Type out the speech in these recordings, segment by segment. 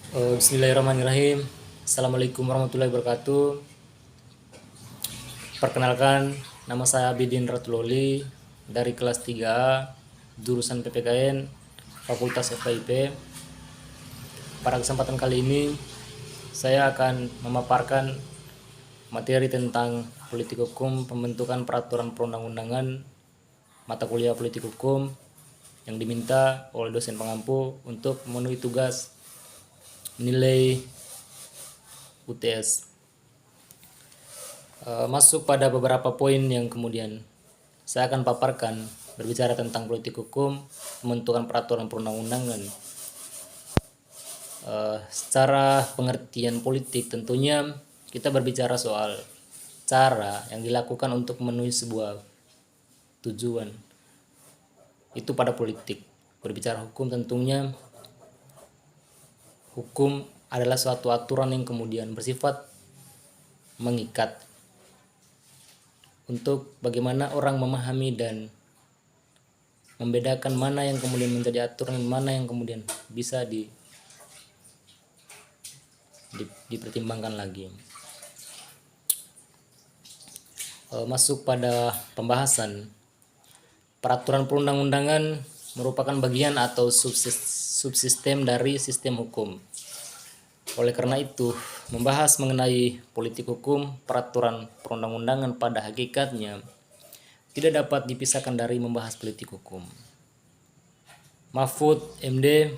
Bismillahirrahmanirrahim. Assalamualaikum warahmatullahi wabarakatuh. Perkenalkan, nama saya Abidin Ratuloli dari kelas 3A, jurusan PPKN, Fakultas FKIP. Pada kesempatan kali ini, saya akan memaparkan materi tentang politik hukum, pembentukan peraturan perundang-undangan, mata kuliah politik hukum yang diminta oleh dosen pengampu untuk memenuhi tugas nilai UTS. Masuk pada beberapa poin yang kemudian saya akan paparkan berbicara tentang politik hukum, pembentukan peraturan perundang-undangan. Secara pengertian politik tentunya kita berbicara soal cara yang dilakukan untuk memenuhi sebuah tujuan. Itu pada politik. Berbicara hukum tentunya hukum adalah suatu aturan yang kemudian bersifat mengikat untuk bagaimana orang memahami dan membedakan mana yang kemudian menjadi aturan dan mana yang kemudian bisa dipertimbangkan lagi. Masuk pada pembahasan, peraturan perundang-undangan merupakan bagian atau subsistem dari sistem hukum. Oleh karena itu, membahas mengenai politik hukum, peraturan perundang-undangan pada hakikatnya tidak dapat dipisahkan dari membahas politik hukum. Mahfud MD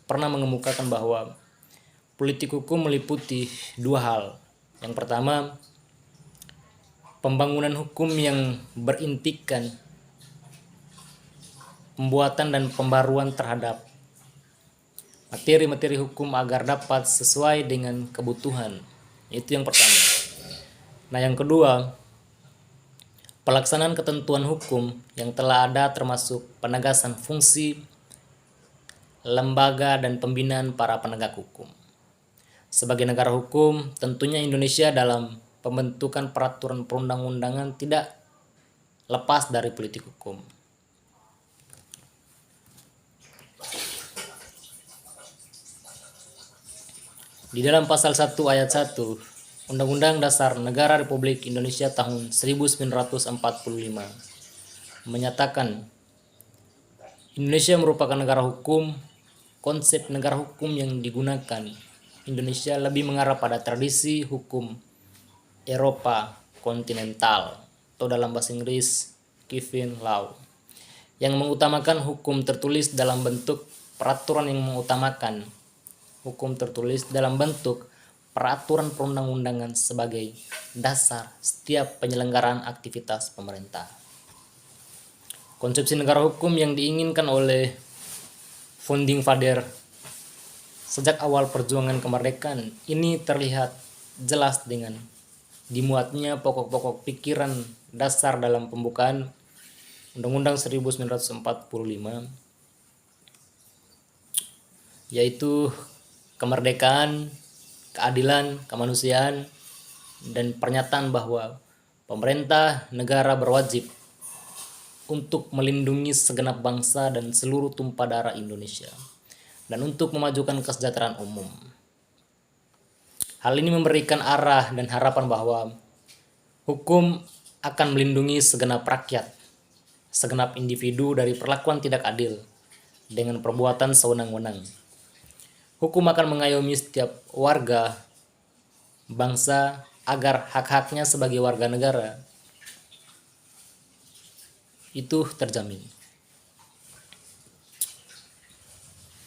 pernah mengemukakan bahwa politik hukum meliputi dua hal. Yang pertama, pembangunan hukum yang berintikan pembuatan dan pembaruan terhadap materi-materi hukum agar dapat sesuai dengan kebutuhan. Itu yang pertama. Nah, yang kedua, pelaksanaan ketentuan hukum yang telah ada termasuk penegasan fungsi lembaga dan pembinaan para penegak hukum. Sebagai negara hukum, tentunya Indonesia dalam pembentukan peraturan perundang-undangan tidak lepas dari politik hukum. Di dalam pasal 1 ayat 1 Undang-Undang Dasar Negara Republik Indonesia tahun 1945 menyatakan Indonesia merupakan negara hukum. Konsep negara hukum yang digunakan Indonesia lebih mengarah pada tradisi hukum Eropa kontinental atau dalam bahasa Inggris Kevin Law, yang mengutamakan hukum tertulis dalam bentuk peraturan yang mengutamakan hukum tertulis dalam bentuk peraturan perundang-undangan sebagai dasar setiap penyelenggaraan aktivitas pemerintah. Konsepsi negara hukum yang diinginkan oleh founding father sejak awal perjuangan kemerdekaan ini terlihat jelas dengan dimuatnya pokok-pokok pikiran dasar dalam pembukaan Undang-Undang 1945, yaitu kemerdekaan, keadilan, kemanusiaan, dan pernyataan bahwa pemerintah negara berwajib untuk melindungi segenap bangsa dan seluruh tumpah darah Indonesia dan untuk memajukan kesejahteraan umum. Hal ini memberikan arah dan harapan bahwa hukum akan melindungi segenap rakyat, segenap individu dari perlakuan tidak adil dengan perbuatan sewenang-wenang. Hukum akan mengayomi setiap warga bangsa agar hak-haknya sebagai warga negara itu terjamin.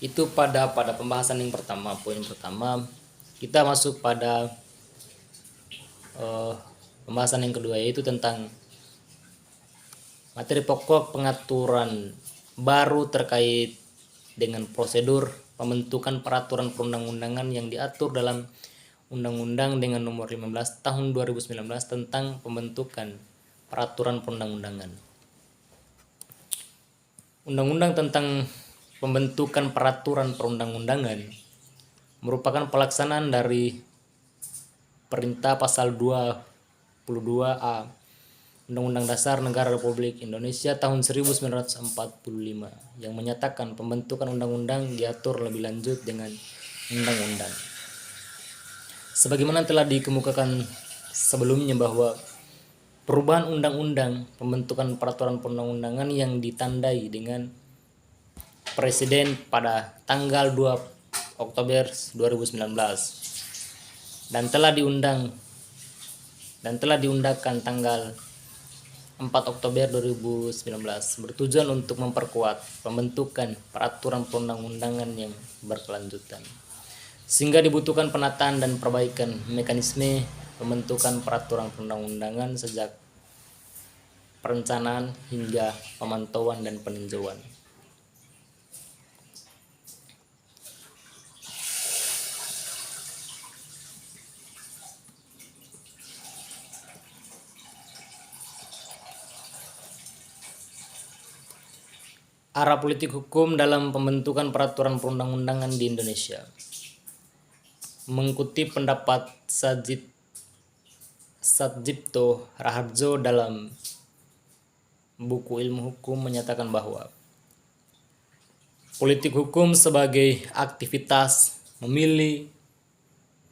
Itu pada pembahasan yang pertama, poin pertama. Kita masuk pada pembahasan yang kedua, yaitu tentang materi pokok pengaturan baru terkait dengan prosedur pembentukan peraturan perundang-undangan yang diatur dalam Undang-Undang dengan nomor 15 tahun 2019 tentang pembentukan peraturan perundang-undangan. Undang-Undang tentang pembentukan peraturan perundang-undangan merupakan pelaksanaan dari Perintah Pasal 22A Undang-Undang Dasar Negara Republik Indonesia tahun 1945 yang menyatakan pembentukan undang-undang diatur lebih lanjut dengan undang-undang. Sebagaimana telah dikemukakan sebelumnya bahwa perubahan undang-undang, pembentukan peraturan perundang-undangan yang ditandai dengan Presiden pada tanggal 2 Oktober 2019 dan telah diundangkan tanggal 4 Oktober 2019 bertujuan untuk memperkuat pembentukan peraturan perundang-undangan yang berkelanjutan, sehingga dibutuhkan penataan dan perbaikan mekanisme pembentukan peraturan perundang-undangan sejak perencanaan hingga pemantauan dan peninjauan. Arah politik hukum dalam pembentukan peraturan perundang-undangan di Indonesia. Mengutip pendapat Satjipto Raharjo dalam buku Ilmu Hukum menyatakan bahwa politik hukum sebagai aktivitas memilih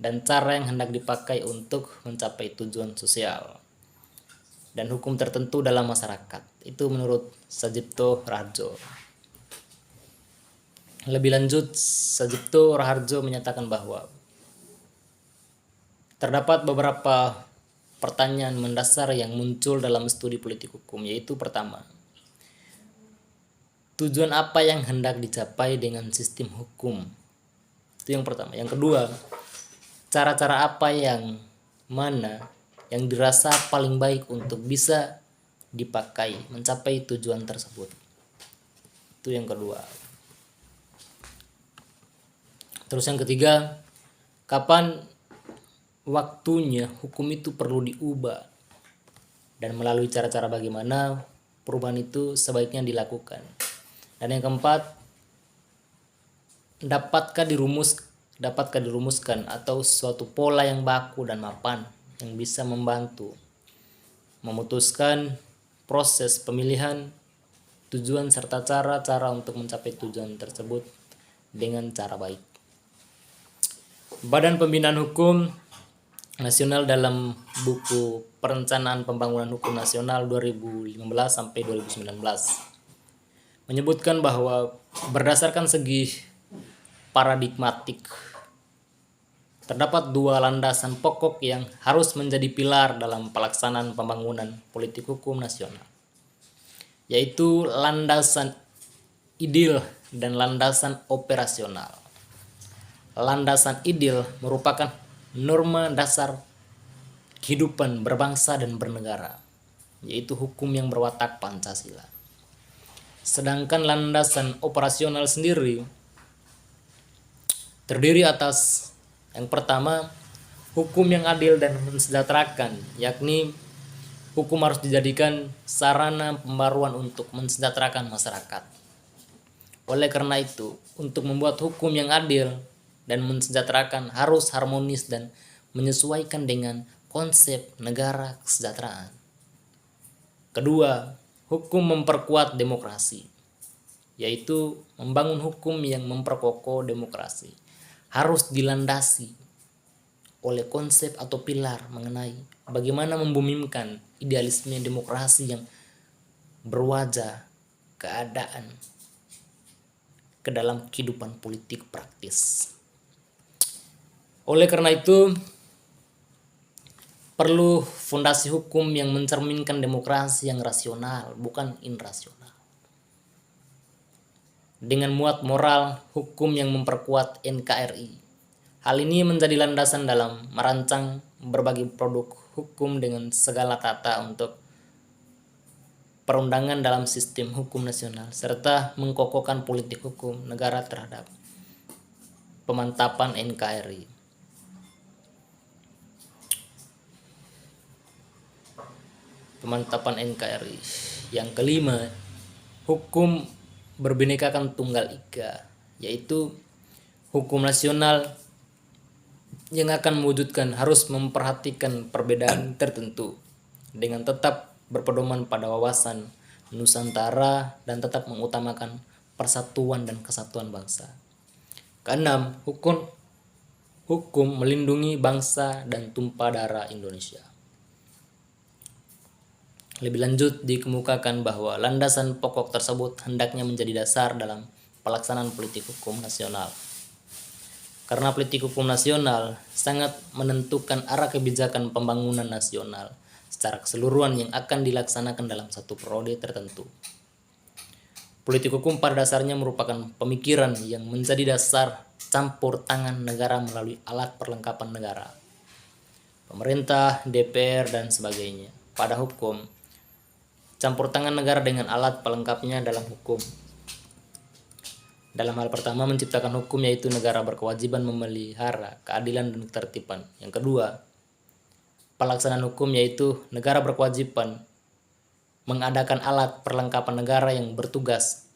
dan cara yang hendak dipakai untuk mencapai tujuan sosial dan hukum tertentu dalam masyarakat. Itu menurut Satjipto Raharjo. Lebih lanjut, Satjipto Raharjo menyatakan bahwa terdapat beberapa pertanyaan mendasar yang muncul dalam studi politik hukum, yaitu pertama, tujuan apa yang hendak dicapai dengan sistem hukum? Itu yang pertama. Yang kedua, cara-cara apa yang mana yang dirasa paling baik untuk bisa dipakai mencapai tujuan tersebut. Itu yang kedua. Terus yang ketiga, kapan waktunya hukum itu perlu diubah dan melalui cara-cara bagaimana perubahan itu sebaiknya dilakukan. Dan yang keempat, dapatkah dirumuskan atau suatu pola yang baku dan mapan yang bisa membantu memutuskan proses pemilihan tujuan serta cara-cara untuk mencapai tujuan tersebut dengan cara baik. Badan Pembinaan Hukum Nasional dalam buku Perencanaan Pembangunan Hukum Nasional 2015 sampai 2019 menyebutkan bahwa berdasarkan segi paradigmatik terdapat dua landasan pokok yang harus menjadi pilar dalam pelaksanaan pembangunan politik hukum nasional, yaitu landasan ideal dan landasan operasional. Landasan ideal merupakan norma dasar kehidupan berbangsa dan bernegara, yaitu hukum yang berwatak Pancasila. Sedangkan landasan operasional sendiri terdiri atas yang pertama, hukum yang adil dan mensejahterakan, yakni hukum harus dijadikan sarana pembaruan untuk mensejahterakan masyarakat. Oleh karena itu, untuk membuat hukum yang adil dan mensejahterakan harus harmonis dan menyesuaikan dengan konsep negara kesejahteraan. Kedua, hukum memperkuat demokrasi, yaitu membangun hukum yang memperkokoh demokrasi. Harus dilandasi oleh konsep atau pilar mengenai bagaimana membumimkan idealisme demokrasi yang berwajah keadaan ke dalam kehidupan politik praktis. Oleh karena itu, perlu fondasi hukum yang mencerminkan demokrasi yang rasional, bukan irrasional. Dengan muat moral hukum yang memperkuat NKRI. Hal ini menjadi landasan dalam merancang berbagai produk hukum dengan segala tata untuk perundangan dalam sistem hukum nasional, serta mengkokohkan politik hukum negara terhadap pemantapan NKRI. Pemantapan NKRI. Yang kelima, hukum berbinekakan tunggal ika, yaitu hukum nasional yang akan mewujudkan harus memperhatikan perbedaan tertentu dengan tetap berpedoman pada wawasan Nusantara dan tetap mengutamakan persatuan dan kesatuan bangsa. Keenam, hukum melindungi bangsa dan tumpah darah Indonesia. Lebih lanjut dikemukakan bahwa landasan pokok tersebut hendaknya menjadi dasar dalam pelaksanaan politik hukum nasional. Karena politik hukum nasional sangat menentukan arah kebijakan pembangunan nasional secara keseluruhan yang akan dilaksanakan dalam satu periode tertentu. Politik hukum pada dasarnya merupakan pemikiran yang menjadi dasar campur tangan negara melalui alat perlengkapan negara, pemerintah, DPR, dan sebagainya. Pada hukum, campur tangan negara dengan alat pelengkapnya dalam hukum. Dalam hal pertama menciptakan hukum, yaitu negara berkewajiban memelihara keadilan dan ketertiban. Yang kedua, pelaksanaan hukum, yaitu negara berkewajiban mengadakan alat perlengkapan negara yang bertugas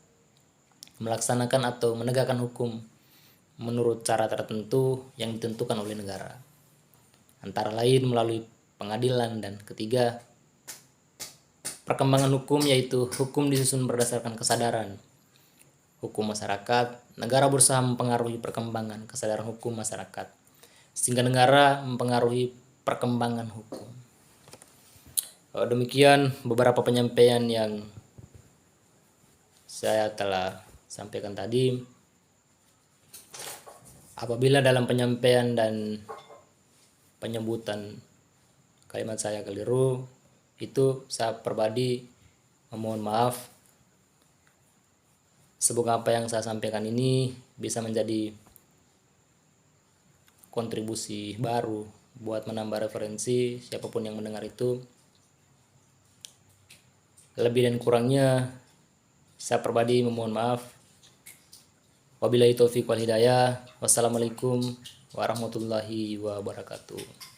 melaksanakan atau menegakkan hukum menurut cara tertentu yang ditentukan oleh negara, antara lain melalui pengadilan. Dan ketiga, perkembangan hukum, yaitu hukum disusun berdasarkan kesadaran hukum masyarakat. Negara berusaha mempengaruhi perkembangan kesadaran hukum masyarakat sehingga negara mempengaruhi perkembangan hukum. Demikian beberapa penyampaian yang saya telah sampaikan tadi. Apabila dalam penyampaian dan penyebutan kalimat saya keliru, itu saya pribadi memohon maaf. Semoga apa yang saya sampaikan ini bisa menjadi kontribusi baru buat menambah referensi siapapun yang mendengar itu. Lebih dan kurangnya saya pribadi memohon maaf. Wabillahi taufiq wal hidayah. Wassalamualaikum warahmatullahi wabarakatuh.